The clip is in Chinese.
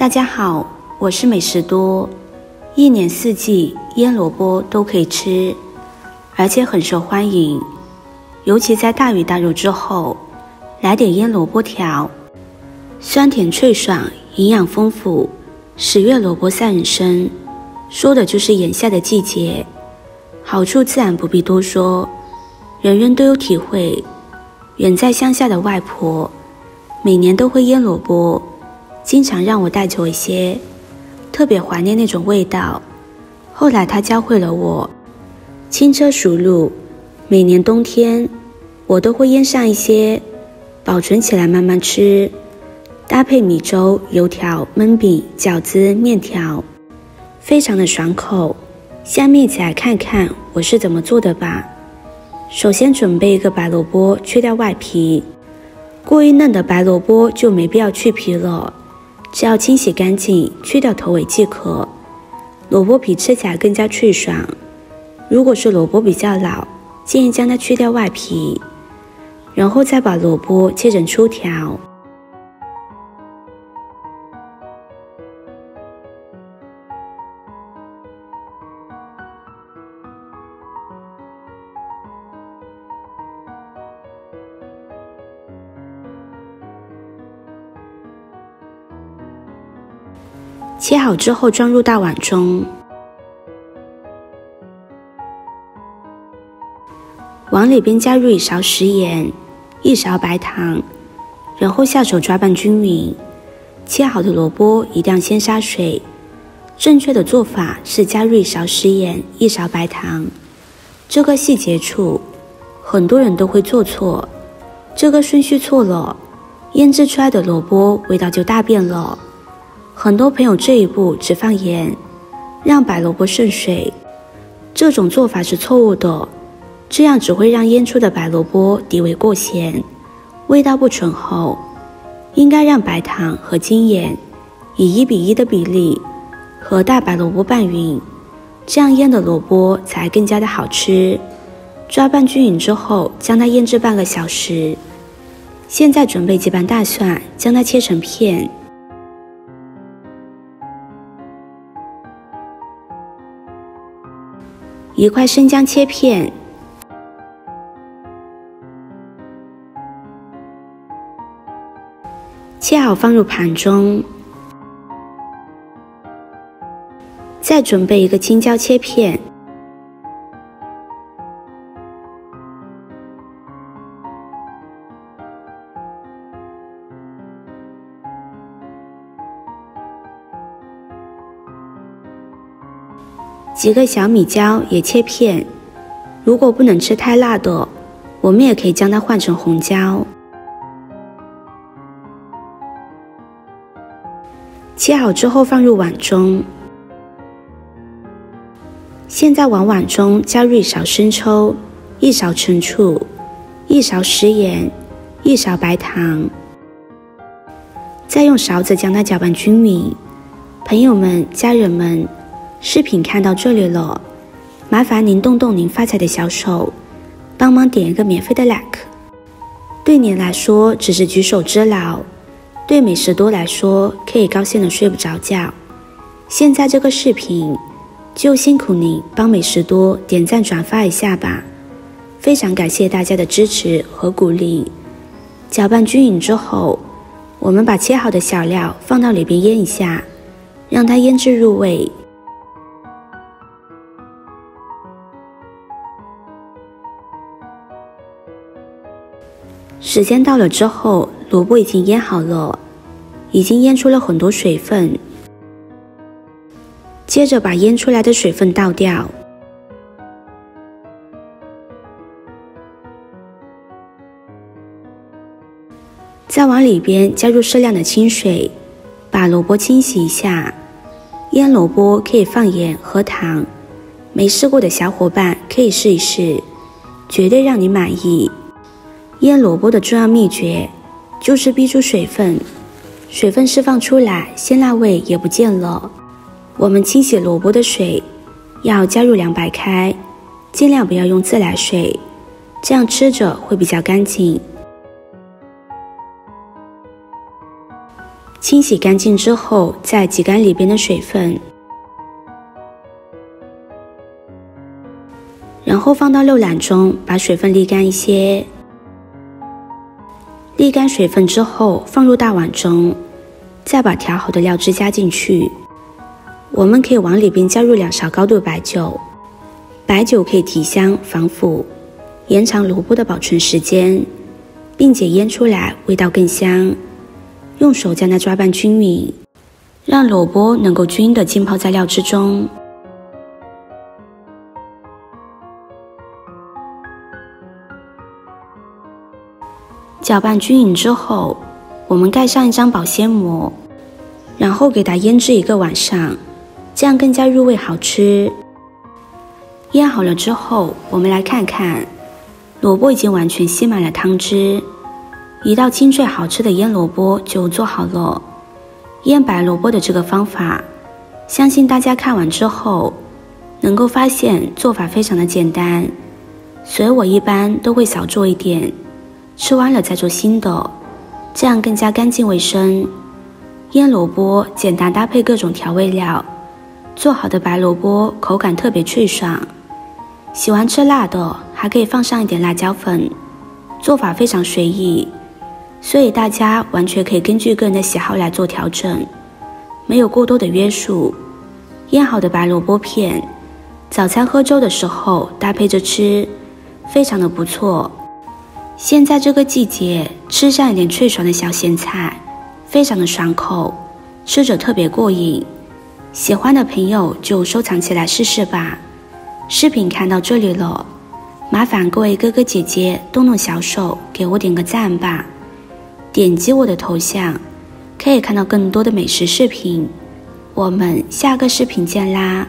大家好，我是美食多。一年四季腌萝卜都可以吃，而且很受欢迎。尤其在大鱼大肉之后，来点腌萝卜条，酸甜脆爽，营养丰富。10月萝卜赛人参，说的就是眼下的季节，好处自然不必多说，人人都有体会。远在乡下的外婆，每年都会腌萝卜，经常让我带久一些，特别怀念那种味道。后来她教会了我，轻车熟路，每年冬天我都会腌上一些，保存起来慢慢吃，搭配米粥、油条、焖饼、饺子、面条，非常的爽口。下面一起来看看我是怎么做的吧。首先准备一个白萝卜，去掉外皮。过于嫩的白萝卜就没必要去皮了，只要清洗干净，去掉头尾即可。萝卜皮吃起来更加脆爽。如果是萝卜比较老，建议将它去掉外皮，然后再把萝卜切成粗条。切好之后装入大碗中，碗里边加入1勺食盐，1勺白糖，然后下手抓拌均匀。切好的萝卜一定要先杀水，正确的做法是加入1勺食盐，1勺白糖。这个细节处很多人都会做错，这个顺序错了，腌制出来的萝卜味道就大变了。很多朋友这一步只放盐，让白萝卜渗水，这种做法是错误的，这样只会让腌出的白萝卜底味过咸，味道不醇厚。应该让白糖和精盐以1:1的比例和大白萝卜拌匀，这样腌的萝卜才更加的好吃。抓拌均匀之后，将它腌制半个小时。现在准备几瓣大蒜，将它切成片。1块生姜切片，切好放入盘中。再准备1个青椒切片，几个小米椒也切片，如果不能吃太辣的，我们也可以将它换成红椒。切好之后放入碗中。现在往碗中加入1勺生抽、1勺陈醋、1勺食盐、1勺白糖，再用勺子将它搅拌均匀。朋友们、家人们，视频看到这里了，麻烦您动动您发财的小手，帮忙点一个免费的 like。 对您来说只是举手之劳，对美食多来说可以高兴的睡不着觉。现在这个视频就辛苦您帮美食多点赞转发一下吧，非常感谢大家的支持和鼓励。搅拌均匀之后，我们把切好的小料放到里边腌一下，让它腌制入味。时间到了之后，萝卜已经腌好了，已经腌出了很多水分。接着把腌出来的水分倒掉，再往里边加入适量的清水，把萝卜清洗一下。腌萝卜可以放盐和糖，没试过的小伙伴可以试一试，绝对让你满意。腌萝卜的重要秘诀就是逼出水分，水分释放出来，鲜辣味也不见了。我们清洗萝卜的水要加入凉白开，尽量不要用自来水，这样吃着会比较干净。清清洗干净之后，再挤干里边的水分，然后放到肉篮中，把水分沥干一些。沥干水分之后，放入大碗中，再把调好的料汁加进去。我们可以往里边加入2勺高度白酒，白酒可以提香防腐，延长萝卜的保存时间，并且腌出来味道更香。用手将它抓拌均匀，让萝卜能够均匀地浸泡在料汁中。搅拌均匀之后，我们盖上一张保鲜膜，然后给它腌制1个晚上，这样更加入味好吃。腌好了之后，我们来看看，萝卜已经完全吸满了汤汁，一道清脆好吃的腌萝卜就做好了。腌白萝卜的这个方法，相信大家看完之后能够发现做法非常的简单，所以我一般都会少做一点，吃完了再做新的，这样更加干净卫生。腌萝卜简单搭配各种调味料，做好的白萝卜口感特别脆爽。喜欢吃辣的还可以放上一点辣椒粉，做法非常随意，所以大家完全可以根据个人的喜好来做调整，没有过多的约束。腌好的白萝卜片，早餐喝粥的时候搭配着吃，非常的不错。现在这个季节，吃上一点脆爽的小咸菜，非常的爽口，吃着特别过瘾。喜欢的朋友就收藏起来试试吧。视频看到这里了，麻烦各位哥哥姐姐动动小手给我点个赞吧。点击我的头像，可以看到更多的美食视频。我们下个视频见啦！